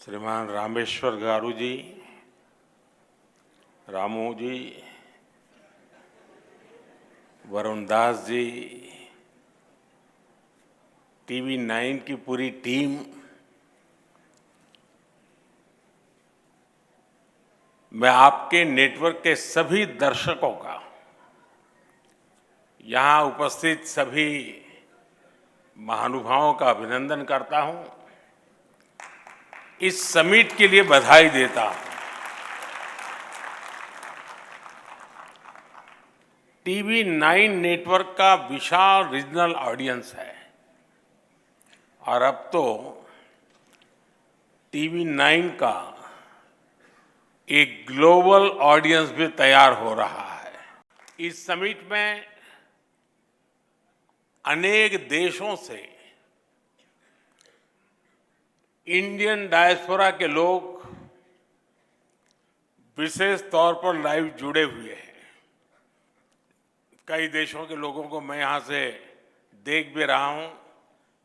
श्रीमान रामेश्वर गारू जी, रामू जी, वरुण दास जी, टीवी 9 की पूरी टीम, मैं आपके नेटवर्क के सभी दर्शकों का, यहाँ उपस्थित सभी महानुभावों का अभिनंदन करता हूं। इस समिट के लिए बधाई देता हूं। टीवी 9 नेटवर्क का विशाल रीजनल ऑडियंस है और अब तो टीवी 9 का एक ग्लोबल ऑडियंस भी तैयार हो रहा है। इस समिट में अनेक देशों से इंडियन डायस्पोरा के लोग विशेष तौर पर लाइव जुड़े हुए हैं। कई देशों के लोगों को मैं यहां से देख भी रहा हूं,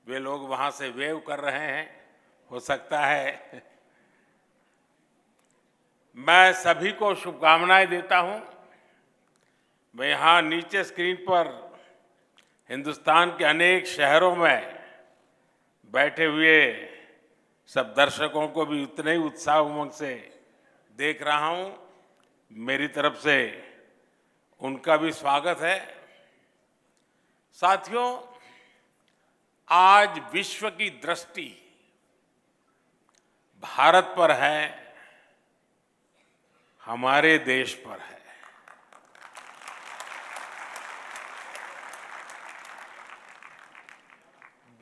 वे लोग वहां से वेव कर रहे हैं। हो सकता है मैं सभी को शुभकामनाएं देता हूं। मैं यहां नीचे स्क्रीन पर हिंदुस्तान के अनेक शहरों में बैठे हुए सब दर्शकों को भी उतने ही उत्साह उमंग से देख रहा हूं। मेरी तरफ से उनका भी स्वागत है। साथियों, आज विश्व की दृष्टि भारत पर है, हमारे देश पर है।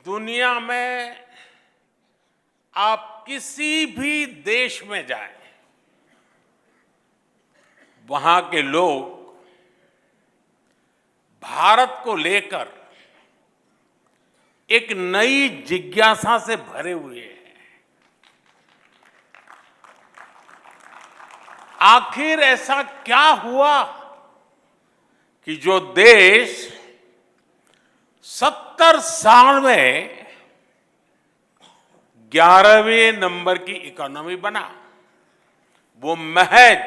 दुनिया में आप किसी भी देश में जाएं, वहां के लोग भारत को लेकर एक नई जिज्ञासा से भरे हुए हैं। आखिर ऐसा क्या हुआ कि जो देश 70 साल में 11वें नंबर की इकोनॉमी बना, वो महज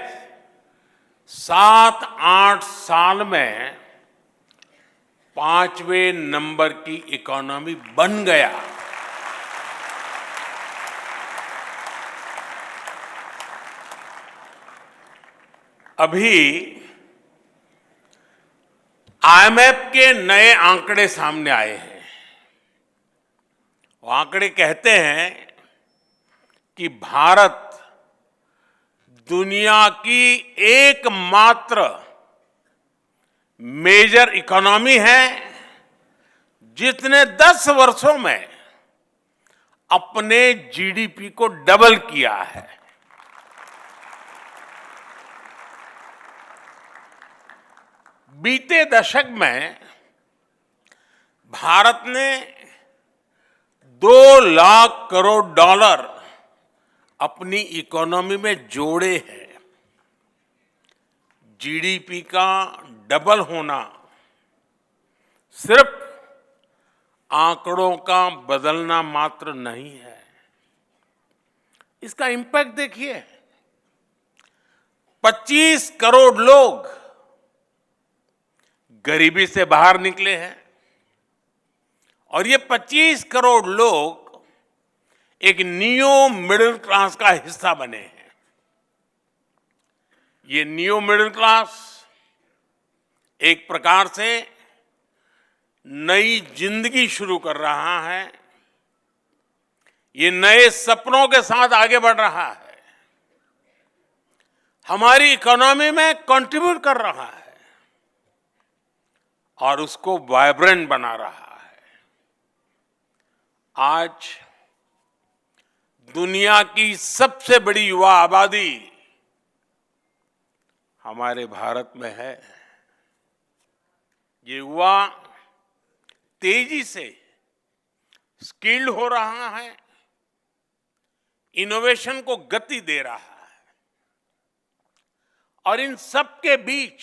7-8 साल में 5वें नंबर की इकोनॉमी बन गया। अभी आईएमएफ के नए आंकड़े सामने आए हैं। वो आंकड़े कहते हैं कि भारत दुनिया की एकमात्र मेजर इकोनॉमी है जिसने 10 वर्षों में अपने जीडीपी को डबल किया है। बीते दशक में भारत ने 2 लाख करोड़ डॉलर अपनी इकोनॉमी में जोड़े हैं। जीडीपी का डबल होना सिर्फ आंकड़ों का बदलना मात्र नहीं है, इसका इंपैक्ट देखिए। 25 करोड़ लोग गरीबी से बाहर निकले हैं और ये 25 करोड़ लोग एक नियो मिडिल क्लास का हिस्सा बने हैं। ये नियो मिडिल क्लास एक प्रकार से नई जिंदगी शुरू कर रहा है। ये नए सपनों के साथ आगे बढ़ रहा है, हमारी इकोनॉमी में कंट्रीब्यूट कर रहा है और उसको वाइब्रेंट बना रहा है। आज दुनिया की सबसे बड़ी युवा आबादी हमारे भारत में है। ये युवा तेजी से स्किल्ड हो रहा है, इनोवेशन को गति दे रहा है और इन सब के बीच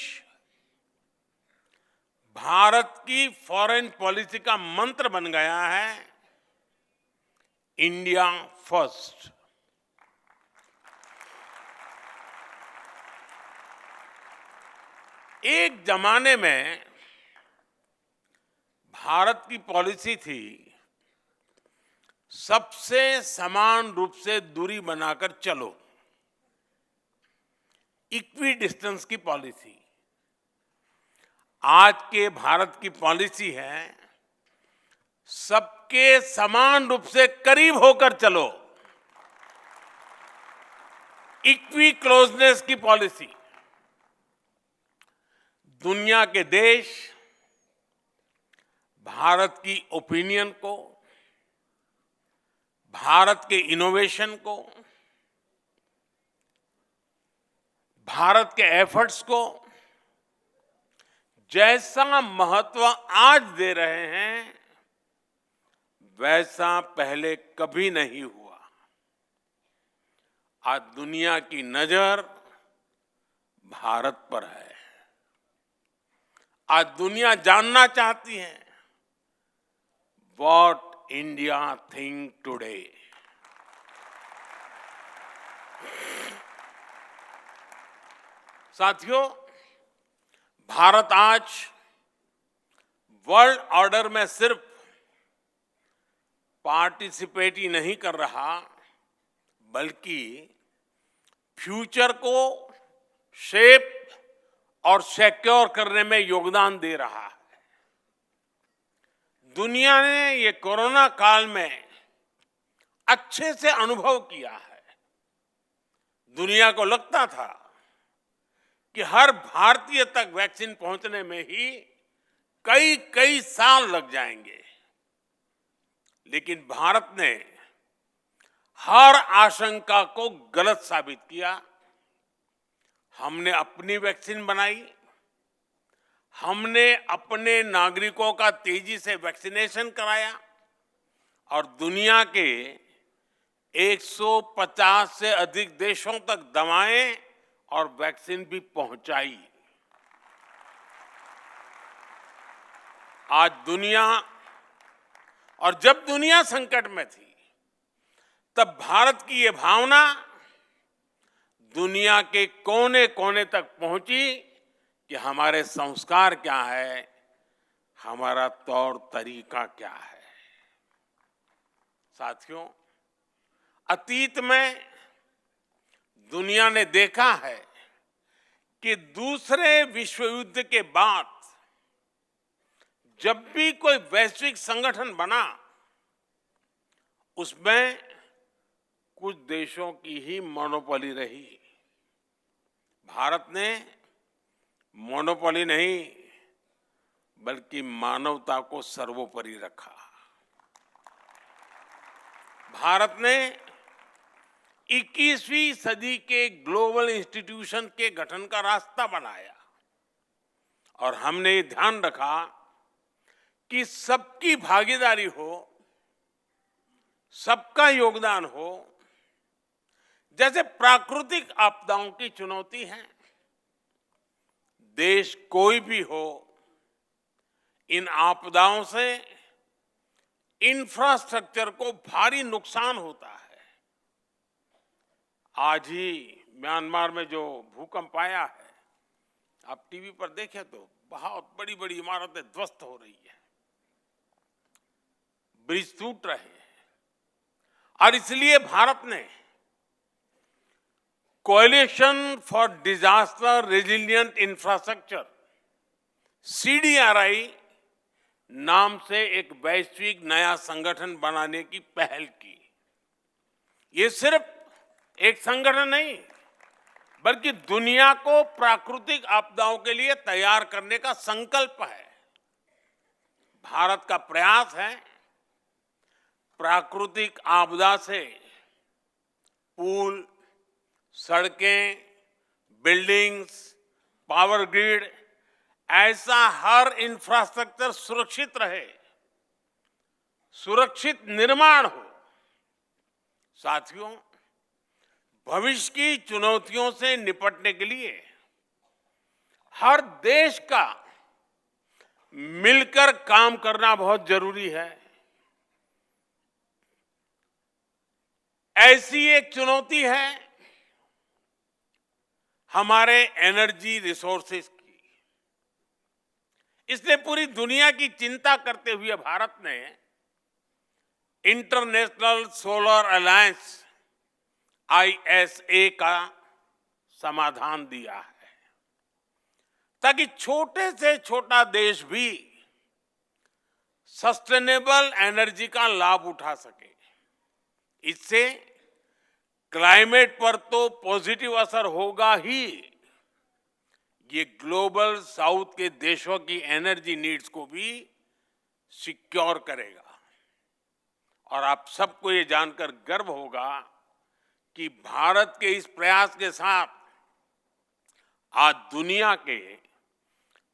भारत की फॉरेन पॉलिसी का मंत्र बन गया है इंडिया फर्स्ट। एक जमाने में भारत की पॉलिसी थी सबसे समान रूप से दूरी बनाकर चलो, इक्वी डिस्टेंस की पॉलिसी। आज के भारत की पॉलिसी है सबके समान रूप से करीब होकर चलो, इक्वी क्लोजनेस की पॉलिसी। दुनिया के देश भारत की ओपिनियन को, भारत के इनोवेशन को, भारत के एफर्ट्स को जैसा महत्व आज दे रहे हैं वैसा पहले कभी नहीं हुआ। आज दुनिया की नजर भारत पर है। आज दुनिया जानना चाहती है व्हाट इंडिया थिंक टुडे। साथियों, भारत आज वर्ल्ड ऑर्डर में सिर्फ पार्टिसिपेट ही नहीं कर रहा, बल्कि फ्यूचर को शेप और सिक्योर करने में योगदान दे रहा है। दुनिया ने ये कोरोना काल में अच्छे से अनुभव किया है। दुनिया को लगता था कि हर भारतीय तक वैक्सीन पहुंचने में ही कई साल लग जाएंगे, लेकिन भारत ने हर आशंका को गलत साबित किया। हमने अपनी वैक्सीन बनाई, हमने अपने नागरिकों का तेजी से वैक्सीनेशन कराया और दुनिया के 150 से अधिक देशों तक दवाएं और वैक्सीन भी पहुंचाई। आज दुनिया, और जब दुनिया संकट में थी, तब भारत की ये भावना दुनिया के कोने कोने तक पहुंची कि हमारे संस्कार क्या है, हमारा तौर तरीका क्या है। साथियों, अतीत में दुनिया ने देखा है कि दूसरे विश्व युद्ध के बाद जब भी कोई वैश्विक संगठन बना, उसमें कुछ देशों की ही मोनोपोली रही। भारत ने मोनोपोली नहीं, बल्कि मानवता को सर्वोपरि रखा। भारत ने 21वीं सदी के ग्लोबल इंस्टीट्यूशन के गठन का रास्ता बनाया और हमने ये ध्यान रखा कि सबकी भागीदारी हो, सबका योगदान हो। जैसे प्राकृतिक आपदाओं की चुनौती है, देश कोई भी हो, इन आपदाओं से इंफ्रास्ट्रक्चर को भारी नुकसान होता है। आज ही म्यांमार में जो भूकंप आया है, आप टीवी पर देखें तो बहुत बड़ी बड़ी इमारतें ध्वस्त हो रही है, ब्रिज टूट रहे हैं। और इसलिए भारत ने coalition for disaster resilient infrastructure CDRI नाम से एक वैश्विक नया संगठन बनाने की पहल की। ये सिर्फ एक संगठन नहीं, बल्कि दुनिया को प्राकृतिक आपदाओं के लिए तैयार करने का संकल्प है। भारत का प्रयास है प्राकृतिक आपदा से पुल, सड़कें, बिल्डिंग्स, पावर ग्रिड, ऐसा हर इंफ्रास्ट्रक्चर सुरक्षित रहे, सुरक्षित निर्माण हो। साथियों, भविष्य की चुनौतियों से निपटने के लिए हर देश का मिलकर काम करना बहुत जरूरी है। ऐसी एक चुनौती है हमारे एनर्जी रिसोर्सेज की। इसलिए पूरी दुनिया की चिंता करते हुए भारत ने इंटरनेशनल सोलर अलायंस ISA का समाधान दिया है ताकि छोटे से छोटा देश भी सस्टेनेबल एनर्जी का लाभ उठा सके। इससे क्लाइमेट पर तो पॉजिटिव असर होगा ही, ये ग्लोबल साउथ के देशों की एनर्जी नीड्स को भी सिक्योर करेगा। और आप सबको ये जानकर गर्व होगा कि भारत के इस प्रयास के साथ आज दुनिया के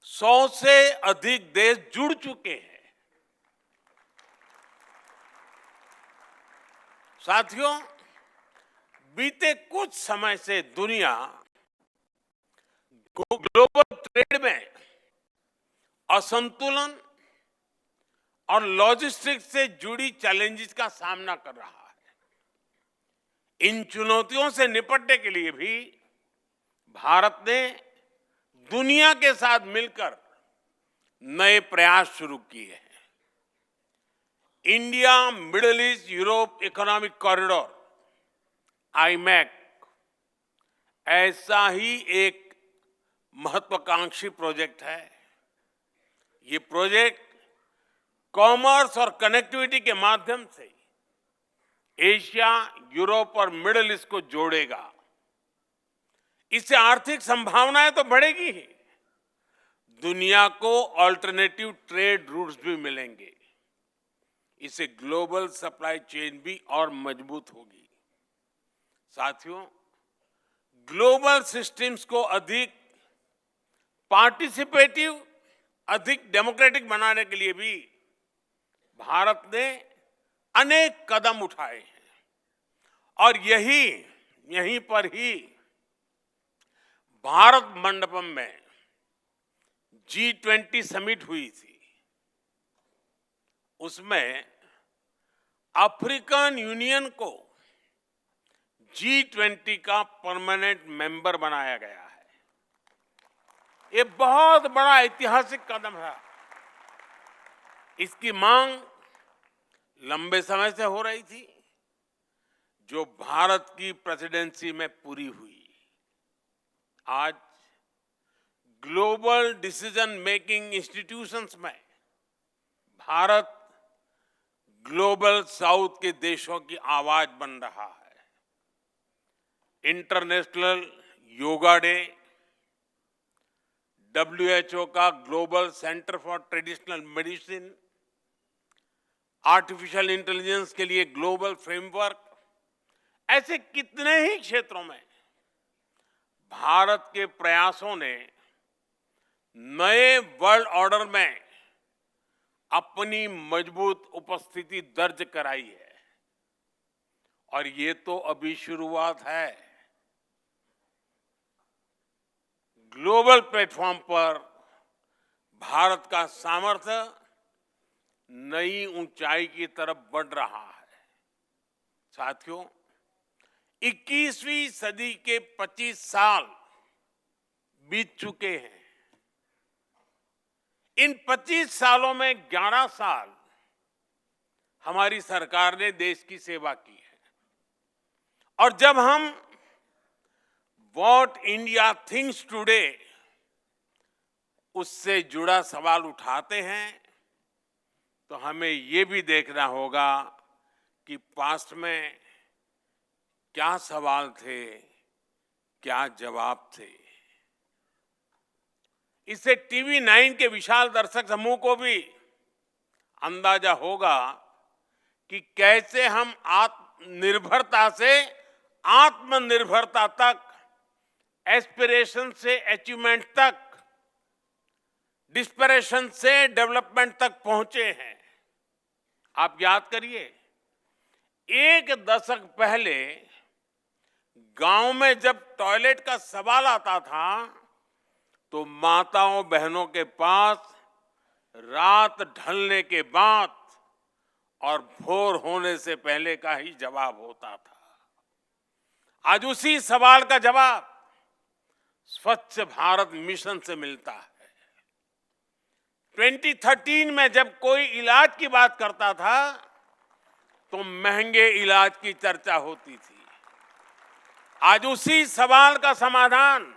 100 से अधिक देश जुड़ चुके हैं। साथियों, बीते कुछ समय से दुनिया ग्लोबल ट्रेड में असंतुलन और लॉजिस्टिक्स से जुड़ी चैलेंजेस का सामना कर रहा है। इन चुनौतियों से निपटने के लिए भी भारत ने दुनिया के साथ मिलकर नए प्रयास शुरू किए हैं। India middle east Europe economic corridor IMEC ऐसा ही एक महत्वाकांक्षी प्रोजेक्ट है। ये प्रोजेक्ट कॉमर्स और कनेक्टिविटी के माध्यम से एशिया, यूरोप और मिडिल ईस्ट को जोड़ेगा। इससे आर्थिक संभावनाएं तो बढ़ेगी ही, दुनिया को अल्टरनेटिव ट्रेड रूट्स भी मिलेंगे। इससे ग्लोबल सप्लाई चेन भी और मजबूत होगी। साथियों, ग्लोबल सिस्टम्स को अधिक पार्टिसिपेटिव, अधिक डेमोक्रेटिक बनाने के लिए भी भारत ने अनेक कदम उठाए हैं। और यहीं पर ही भारत मंडपम में G20 समिट हुई थी। उसमें अफ्रीकन यूनियन को G20 का परमानेंट मेंबर बनाया गया है। ये बहुत बड़ा ऐतिहासिक कदम है। इसकी मांग लंबे समय से हो रही थी, जो भारत की प्रेसिडेंसी में पूरी हुई। आज ग्लोबल डिसीजन मेकिंग इंस्टीट्यूशंस में भारत ग्लोबल साउथ के देशों की आवाज बन रहा है। इंटरनेशनल योगा डे, WHO का global centre for traditional medicine, artificial intelligence के लिए ग्लोबल फ्रेमवर्क, ऐसे कितने ही क्षेत्रों में भारत के प्रयासों ने नए वर्ल्ड ऑर्डर में अपनी मजबूत उपस्थिति दर्ज कराई है। और ये तो अभी शुरुआत है। ग्लोबल प्लेटफॉर्म पर भारत का सामर्थ्य नई ऊंचाई की तरफ बढ़ रहा है। साथियों, 21वीं सदी के 25 साल बीत चुके हैं। इन 25 सालों में 11 साल हमारी सरकार ने देश की सेवा की है। और जब हम व्हाट इंडिया थिंक्स टुडे उससे जुड़ा सवाल उठाते हैं, तो हमें ये भी देखना होगा कि पास्ट में क्या सवाल थे, क्या जवाब थे। इससे TV9 के विशाल दर्शक समूह को भी अंदाजा होगा कि कैसे हम आत्मनिर्भरता से आत्मनिर्भरता तक, एस्पिरेशन से अचीवमेंट तक, डिस्परेशन से डेवलपमेंट तक पहुंचे हैं। आप याद करिए, एक दशक पहले गांव में जब टॉयलेट का सवाल आता था तो माताओं बहनों के पास रात ढलने के बाद और भोर होने से पहले का ही जवाब होता था। आज उसी सवाल का जवाब स्वच्छ भारत मिशन से मिलता है। 2013 में जब कोई इलाज की बात करता था तो महंगे इलाज की चर्चा होती थी। आज उसी सवाल का समाधान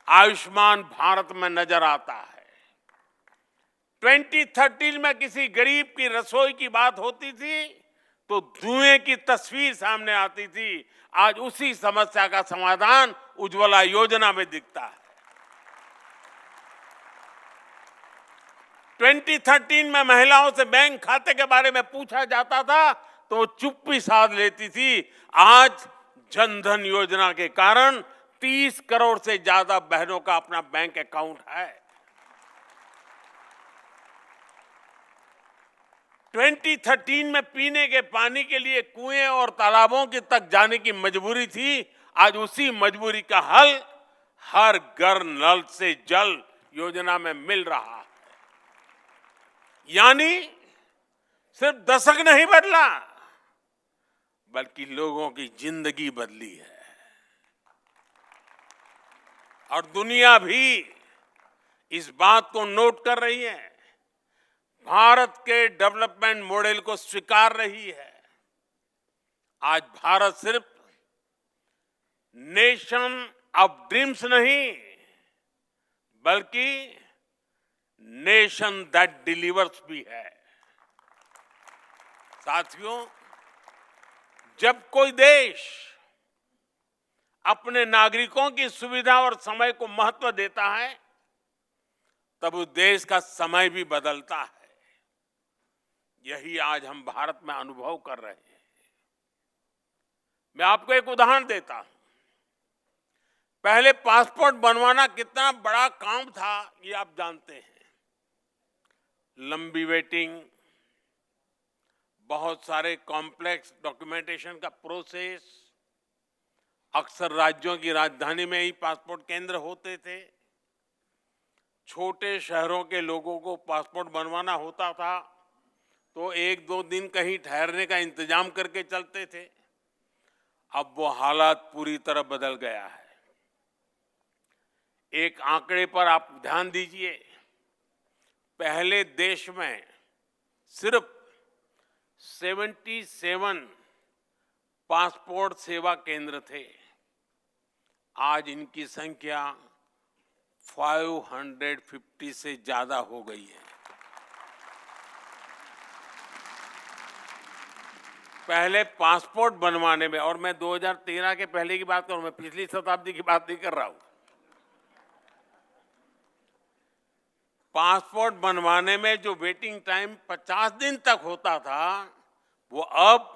आयुष्मान भारत में नजर आता है। 2013 में किसी गरीब की रसोई की बात होती थी तो धुएं की तस्वीर सामने आती थी। आज उसी समस्या का समाधान उज्ज्वला योजना में दिखता है। 2013 में महिलाओं से बैंक खाते के बारे में पूछा जाता था तो वो चुप्पी साध लेती थी। आज जनधन योजना के कारण 30 करोड़ से ज्यादा बहनों का अपना बैंक अकाउंट है। 2013 में पीने के पानी के लिए कुएं और तालाबों की तक जाने की मजबूरी थी। आज उसी मजबूरी का हल हर घर नल से जल योजना में मिल रहा है। यानी सिर्फ दशक नहीं बदला बल्कि लोगों की जिंदगी बदली है। और दुनिया भी इस बात को नोट कर रही है, भारत के डेवलपमेंट मॉडल को स्वीकार रही है। आज भारत सिर्फ नेशन ऑफ ड्रीम्स नहीं बल्कि नेशन दैट डिलीवर्स भी है। साथियों, जब कोई देश अपने नागरिकों की सुविधा और समय को महत्व देता है तब उस देश का समय भी बदलता है। यही आज हम भारत में अनुभव कर रहे हैं। मैं आपको एक उदाहरण देता हूं। पहले पासपोर्ट बनवाना कितना बड़ा काम था ये आप जानते हैं। लंबी वेटिंग, बहुत सारे कॉम्प्लेक्स डॉक्यूमेंटेशन का प्रोसेस, अक्सर राज्यों की राजधानी में ही पासपोर्ट केंद्र होते थे। छोटे शहरों के लोगों को पासपोर्ट बनवाना होता था तो 1-2 दिन कहीं ठहरने का इंतजाम करके चलते थे। अब वो हालात पूरी तरह बदल गया है। एक आंकड़े पर आप ध्यान दीजिए। पहले देश में सिर्फ 77 पासपोर्ट सेवा केंद्र थे। आज इनकी संख्या 550 से ज्यादा हो गई है। पहले पासपोर्ट बनवाने में, और मैं 2013 के पहले की बात करूं, मैं पिछली शताब्दी की बात नहीं कर रहा हूं। पासपोर्ट बनवाने में जो वेटिंग टाइम 50 दिन तक होता था वो अब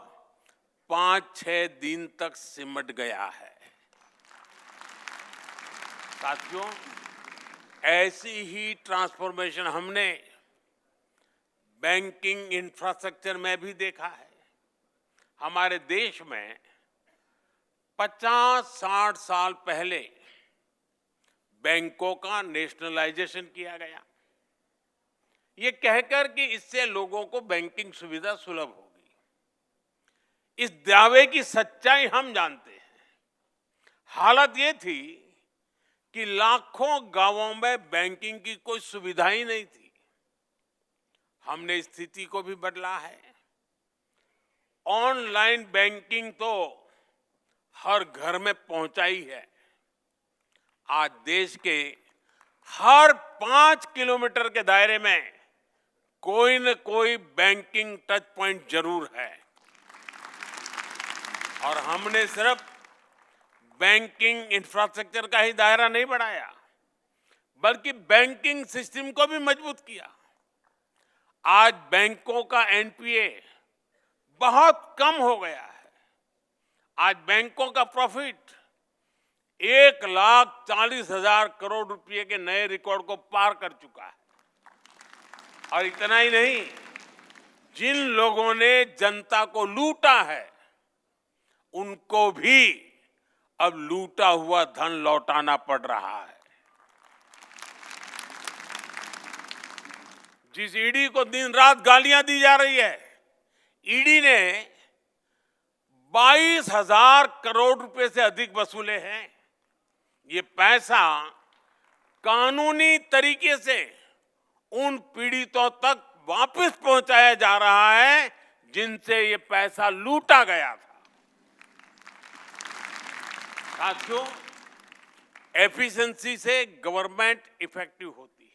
5-6 दिन तक सिमट गया है। साथियों, ऐसी ही ट्रांसफॉर्मेशन हमने बैंकिंग इंफ्रास्ट्रक्चर में भी देखा है। हमारे देश में 50-60 साल पहले बैंकों का नेशनलाइजेशन किया गया, ये कहकर कि इससे लोगों को बैंकिंग सुविधा सुलभ होगी। इस दावे की सच्चाई हम जानते हैं। हालत ये थी कि लाखों गांवों में बैंकिंग की कोई सुविधा ही नहीं थी। हमने स्थिति को भी बदला है। ऑनलाइन बैंकिंग तो हर घर में पहुंचाई है। आज देश के हर 5 किलोमीटर के दायरे में कोई न कोई बैंकिंग टच पॉइंट जरूर है। और हमने सिर्फ बैंकिंग इंफ्रास्ट्रक्चर का ही दायरा नहीं बढ़ाया बल्कि बैंकिंग सिस्टम को भी मजबूत किया। आज बैंकों का एनपीए बहुत कम हो गया है। आज बैंकों का प्रॉफिट 1,40,000 करोड़ रुपए के नए रिकॉर्ड को पार कर चुका है। और इतना ही नहीं, जिन लोगों ने जनता को लूटा है उनको भी अब लूटा हुआ धन लौटाना पड़ रहा है। जिस ईडी को दिन रात गालियां दी जा रही है, ईडी ने 22,000 करोड़ रुपए से अधिक वसूले हैं। ये पैसा कानूनी तरीके से उन पीड़ितों तक वापस पहुंचाया जा रहा है जिनसे ये पैसा लूटा गया था। साथियों, एफिशिएंसी से गवर्नमेंट इफेक्टिव होती है।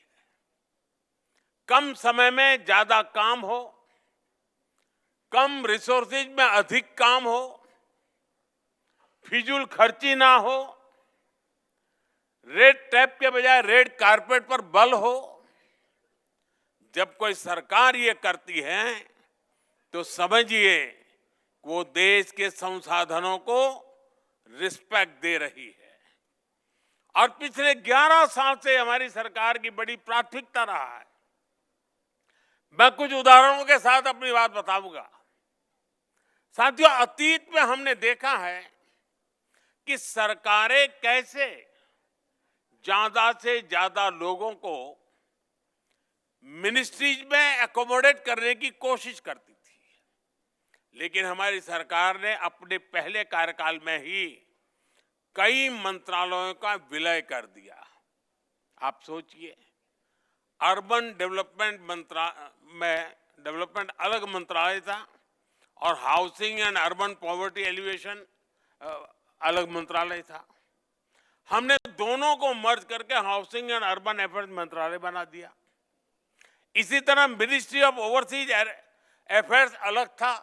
कम समय में ज्यादा काम हो, कम रिसोर्सेज में अधिक काम हो, फिजूल खर्ची ना हो, रेड टैप के बजाय रेड कारपेट पर बल हो। जब कोई सरकार ये करती है तो समझिए वो देश के संसाधनों को रिस्पेक्ट दे रही है। और पिछले 11 साल से हमारी सरकार की बड़ी प्राथमिकता रहा है। मैं कुछ उदाहरणों के साथ अपनी बात बताऊंगा। साथियों, अतीत में हमने देखा है कि सरकारें कैसे ज्यादा से ज्यादा लोगों को मिनिस्ट्रीज में एकोमोडेट करने की कोशिश करती थी, लेकिन हमारी सरकार ने अपने पहले कार्यकाल में ही कई मंत्रालयों का विलय कर दिया। आप सोचिए, अर्बन डेवलपमेंट डेवलपमेंट अलग मंत्रालय था और housing and urban poverty alleviation अलग मंत्रालय था। हमने दोनों को मर्ज करके हाउसिंग एंड अर्बन अफेयर्स मंत्रालय बना दिया। इसी तरह मिनिस्ट्री ऑफ ओवरसीज अफेयर्स अलग था,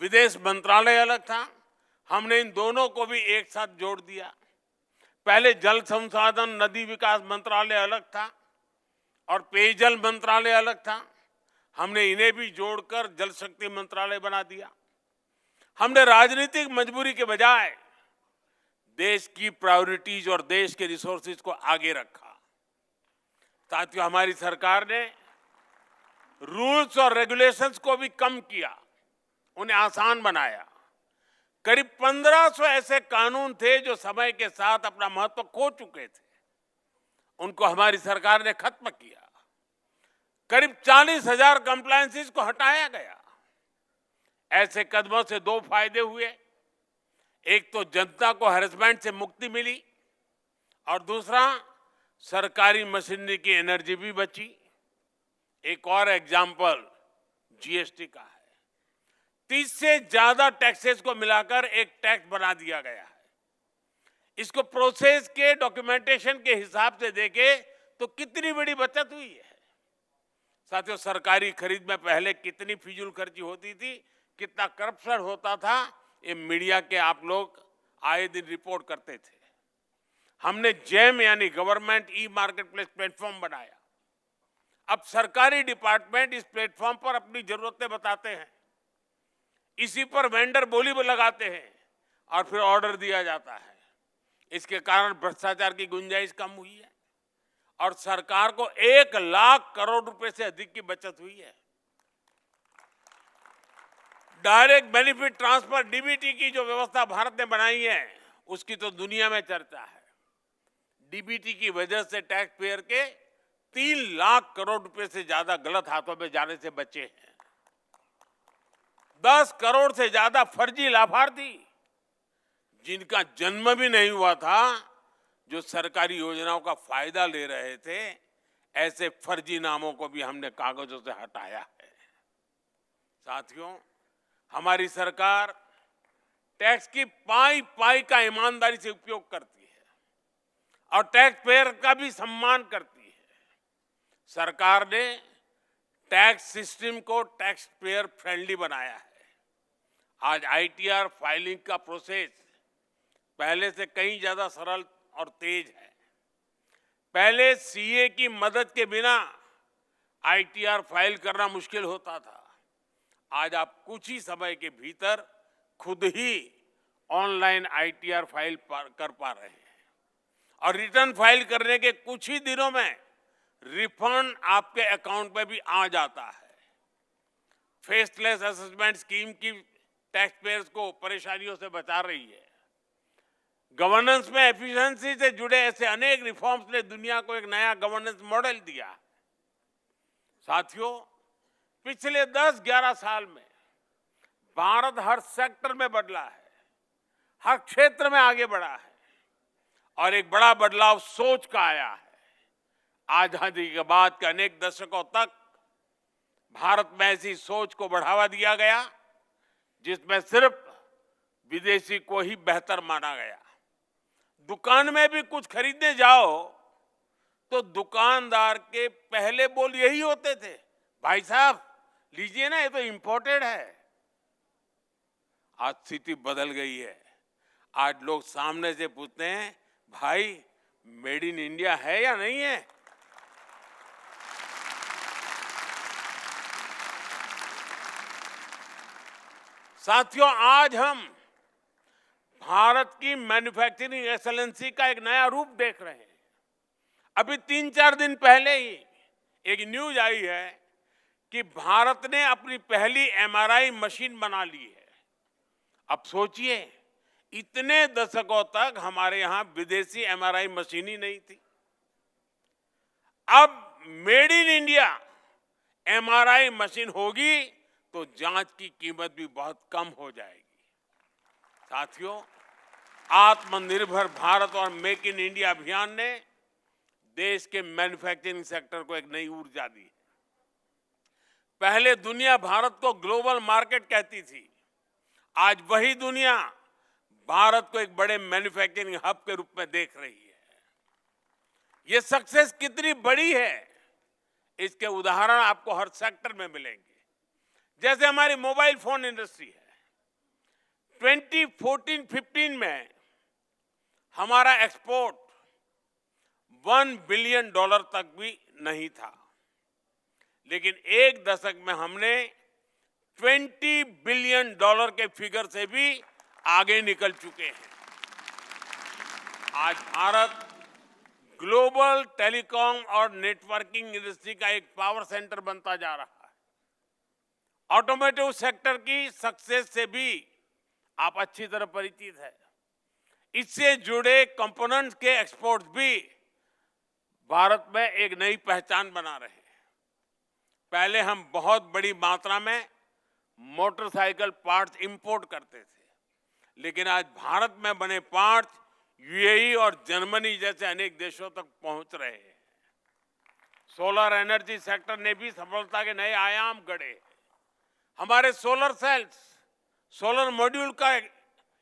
विदेश मंत्रालय अलग था। हमने इन दोनों को भी एक साथ जोड़ दिया। पहले जल संसाधन नदी विकास मंत्रालय अलग था और पेयजल मंत्रालय अलग था। हमने इन्हें भी जोड़कर जल शक्ति मंत्रालय बना दिया। हमने राजनीतिक मजबूरी के बजाय देश की प्रायोरिटीज और देश के रिसोर्सेज को आगे रखा। साथियों, हमारी सरकार ने रूल्स और रेगुलेशंस को भी कम किया, उन्हें आसान बनाया। करीब 1500 ऐसे कानून थे जो समय के साथ अपना महत्व खो चुके थे, उनको हमारी सरकार ने खत्म किया। करीब 40,000 कंप्लायंसेस को हटाया गया। ऐसे कदमों से दो फायदे हुए। एक तो जनता को हैरेसमेंट से मुक्ति मिली और दूसरा सरकारी मशीनरी की एनर्जी भी बची। एक और एग्जाम्पल जीएसटी का है। 30 से ज्यादा टैक्सेस को मिलाकर एक टैक्स बना दिया गया है। इसको प्रोसेस के डॉक्यूमेंटेशन के हिसाब से देखे तो कितनी बड़ी बचत हुई है। साथियों, सरकारी खरीद में पहले कितनी फिजूल खर्ची होती थी, कितना करप्शन होता था, ये मीडिया के आप लोग आए दिन रिपोर्ट करते थे। हमने जेम यानी government e market place platform बनाया। अब सरकारी डिपार्टमेंट इस प्लेटफॉर्म पर अपनी जरूरतें बताते हैं, इसी पर वेंडर बोली लगाते हैं और फिर ऑर्डर दिया जाता है। इसके कारण भ्रष्टाचार की गुंजाइश कम हुई है और सरकार को 1 लाख करोड़ रुपए से अधिक की बचत हुई है। डायरेक्ट बेनिफिट ट्रांसफर डीबीटी की जो व्यवस्था भारत ने बनाई है, उसकी तो दुनिया में चर्चा है। डीबीटी की वजह से टैक्स पेयर के 3 लाख करोड़ रुपए से ज्यादा गलत हाथों में जाने से बचे हैं। 10 करोड़ से ज्यादा फर्जी लाभार्थी जिनका जन्म भी नहीं हुआ था, जो सरकारी योजनाओं का फायदा ले रहे थे, ऐसे फर्जी नामों को भी हमने कागजों से हटाया है। साथियों, हमारी सरकार टैक्स की पाई पाई का ईमानदारी से उपयोग करती है और टैक्स पेयर का भी सम्मान करती है। सरकार ने टैक्स सिस्टम को टैक्स पेयर फ्रेंडली बनाया है। आज आईटीआर फाइलिंग का प्रोसेस पहले से कहीं ज्यादा सरल और तेज है। पहले सीए की मदद के बिना आईटीआर फाइल करना मुश्किल होता था। आज आप कुछ ही समय के भीतर खुद ही ऑनलाइन आईटीआर फाइल कर पा रहे हैं और रिटर्न फाइल करने के कुछ ही दिनों में रिफंड आपके अकाउंट में भी आ जाता है। फेसलेस असेसमेंट स्कीम की टैक्स पेयर्स को परेशानियों से बचा रही है। गवर्नेंस में एफिशिएंसी से जुड़े ऐसे अनेक रिफॉर्म्स ने दुनिया को एक नया गवर्नेंस मॉडल दिया। साथियों, पिछले 10-11 साल में भारत हर सेक्टर में बदला है, हर क्षेत्र में आगे बढ़ा है और एक बड़ा बदलाव सोच का आया है। आजादी के बाद के अनेक दशकों तक भारत में ऐसी सोच को बढ़ावा दिया गया जिसमें सिर्फ विदेशी को ही बेहतर माना गया। दुकान में भी कुछ खरीदने जाओ तो दुकानदार के पहले बोल यही होते थे, भाई साहब लीजिए ना, ये तो इंपोर्टेड है। आज स्थिति बदल गई है। आज लोग सामने से पूछते हैं, भाई मेड इन इंडिया है या नहीं है। साथियों, आज हम भारत की मैन्युफैक्चरिंग एक्सेलेंसी का एक नया रूप देख रहे हैं। अभी 3-4 दिन पहले ही एक न्यूज आई है कि भारत ने अपनी पहली एमआरआई मशीन बना ली है। अब सोचिए, इतने दशकों तक हमारे यहां विदेशी एमआरआई मशीन ही नहीं थी। अब made in India MRI machine होगी तो जांच की कीमत भी बहुत कम हो जाएगी। साथियों, आत्मनिर्भर भारत और मेक इन इंडिया अभियान ने देश के मैन्युफैक्चरिंग सेक्टर को एक नई ऊर्जा दी। पहले दुनिया भारत को ग्लोबल मार्केट कहती थी, आज वही दुनिया भारत को एक बड़े मैन्युफैक्चरिंग हब के रूप में देख रही है। ये सक्सेस कितनी बड़ी है, इसके उदाहरण आपको हर सेक्टर में मिलेंगे। जैसे हमारी मोबाइल फोन इंडस्ट्री है, 2014-15 में हमारा एक्सपोर्ट $1 बिलियन तक भी नहीं था, लेकिन एक दशक में हमने $20 बिलियन के फिगर से भी आगे निकल चुके हैं। आज भारत ग्लोबल टेलीकॉम और नेटवर्किंग इंडस्ट्री का एक पावर सेंटर बनता जा रहा है। ऑटोमोटिव सेक्टर की सक्सेस से भी आप अच्छी तरह परिचित है। इससे जुड़े कंपोनेंट्स के एक्सपोर्ट भी भारत में एक नई पहचान बना रहे हैं। पहले हम बहुत बड़ी मात्रा में मोटरसाइकिल पार्ट्स इंपोर्ट करते थे, लेकिन आज भारत में बने पार्ट्स यूएई और जर्मनी जैसे अनेक देशों तक पहुंच रहे हैं। सोलर एनर्जी सेक्टर ने भी सफलता के नए आयाम गढ़े। हमारे सोलर सेल्स, सोलर मॉड्यूल का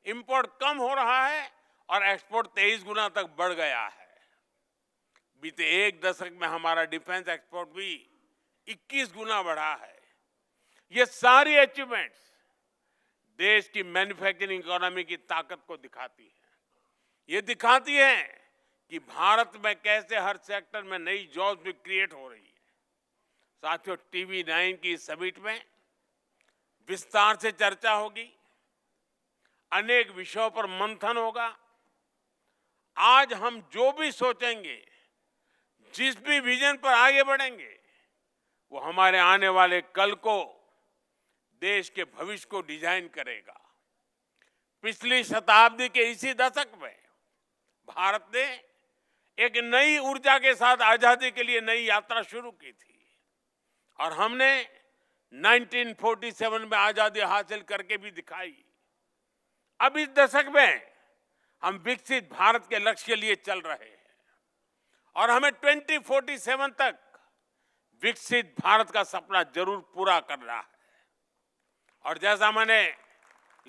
इंपोर्ट कम हो रहा है और एक्सपोर्ट 23 गुना तक बढ़ गया है। बीते एक दशक में हमारा डिफेंस एक्सपोर्ट भी 21 गुना बढ़ा है। ये सारी अचीवमेंट्स देश की मैन्युफैक्चरिंग इकोनॉमी की ताकत को दिखाती है। ये दिखाती है कि भारत में कैसे हर सेक्टर में नई जॉब्स भी क्रिएट हो रही है। साथियों, TV9 की समिट में विस्तार से चर्चा होगी, अनेक विषयों पर मंथन होगा। आज हम जो भी सोचेंगे, जिस भी विजन पर आगे बढ़ेंगे, वो हमारे आने वाले कल को, देश के भविष्य को डिजाइन करेगा। पिछली शताब्दी के इसी दशक में भारत ने एक नई ऊर्जा के साथ आजादी के लिए नई यात्रा शुरू की थी और हमने 1947 में आजादी हासिल करके भी दिखाई। अब इस दशक में हम विकसित भारत के लक्ष्य के लिए चल रहे हैं और हमें 2047 तक विकसित भारत का सपना जरूर पूरा करना है। और जैसा मैंने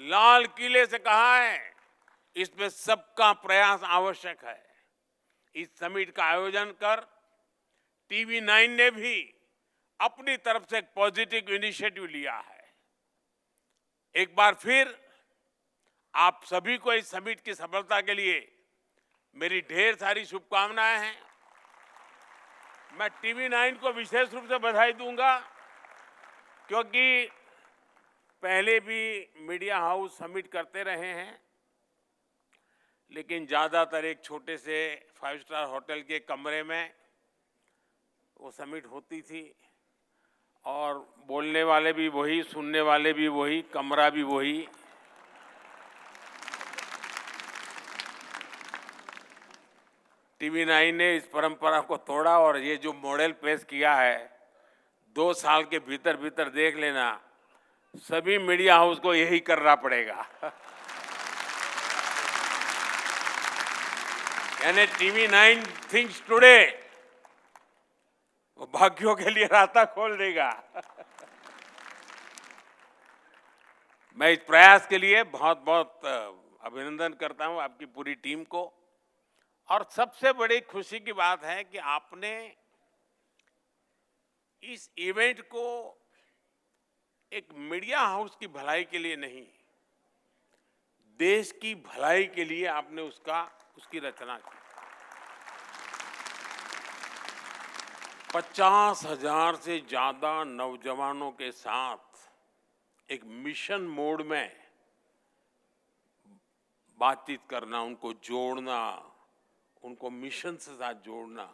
लाल किले से कहा है, इसमें सबका प्रयास आवश्यक है। इस समिट का आयोजन कर TV9 ने भी अपनी तरफ से एक पॉजिटिव इनिशिएटिव लिया है। एक बार फिर आप सभी को इस समिट की सफलता के लिए मेरी ढेर सारी शुभकामनाएं हैं। मैं TV9 को विशेष रूप से बधाई दूंगा, क्योंकि पहले भी मीडिया हाउस समिट करते रहे हैं, लेकिन ज़्यादातर एक छोटे से 5 स्टार होटल के कमरे में वो समिट होती थी और बोलने वाले भी वही, सुनने वाले भी वही, कमरा भी वही। TV9 ने इस परंपरा को तोड़ा और ये जो मॉडल पेश किया है, 2 साल के भीतर भीतर देख लेना, सभी मीडिया हाउस को यही करना पड़ेगा। यानी TV9 थिंक्स टुडे वो भाग्यों के लिए रास्ता खोल देगा। मैं इस प्रयास के लिए बहुत बहुत अभिनंदन करता हूं आपकी पूरी टीम को। और सबसे बड़ी खुशी की बात है कि आपने इस इवेंट को एक मीडिया हाउस की भलाई के लिए नहीं, देश की भलाई के लिए आपने उसकी रचना की। 50,000 से ज्यादा नौजवानों के साथ एक मिशन मोड में बातचीत करना, उनको जोड़ना, उनको मिशन से साथ जोड़ना,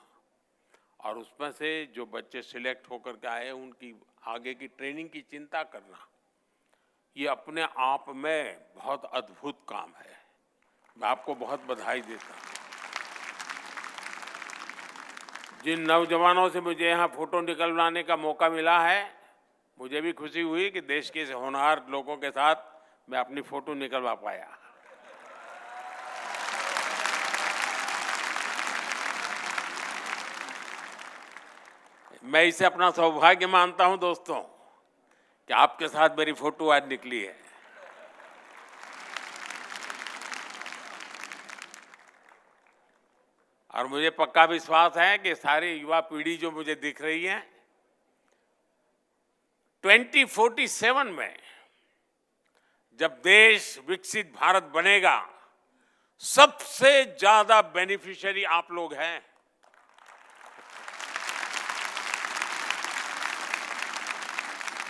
और उसमें से जो बच्चे सिलेक्ट होकर के आए उनकी आगे की ट्रेनिंग की चिंता करना, ये अपने आप में बहुत अद्भुत काम है। मैं आपको बहुत बधाई देता हूं। जिन नौजवानों से मुझे यहाँ फोटो निकलवाने का मौका मिला है, मुझे भी खुशी हुई कि देश के होनहार लोगों के साथ मैं अपनी फोटो निकलवा पाया। मैं इसे अपना सौभाग्य मानता हूं दोस्तों कि आपके साथ मेरी फोटो आज निकली है। और मुझे पक्का विश्वास है कि सारी युवा पीढ़ी जो मुझे दिख रही है, 2047 में जब देश विकसित भारत बनेगा, सबसे ज्यादा बेनिफिशियरी आप लोग हैं।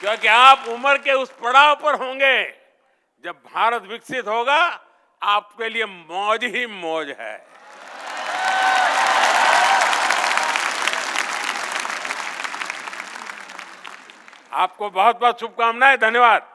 क्योंकि आप उम्र के उस पड़ाव पर होंगे जब भारत विकसित होगा, आपके लिए मौज ही मौज है। आपको बहुत बहुत शुभकामनाएं। धन्यवाद।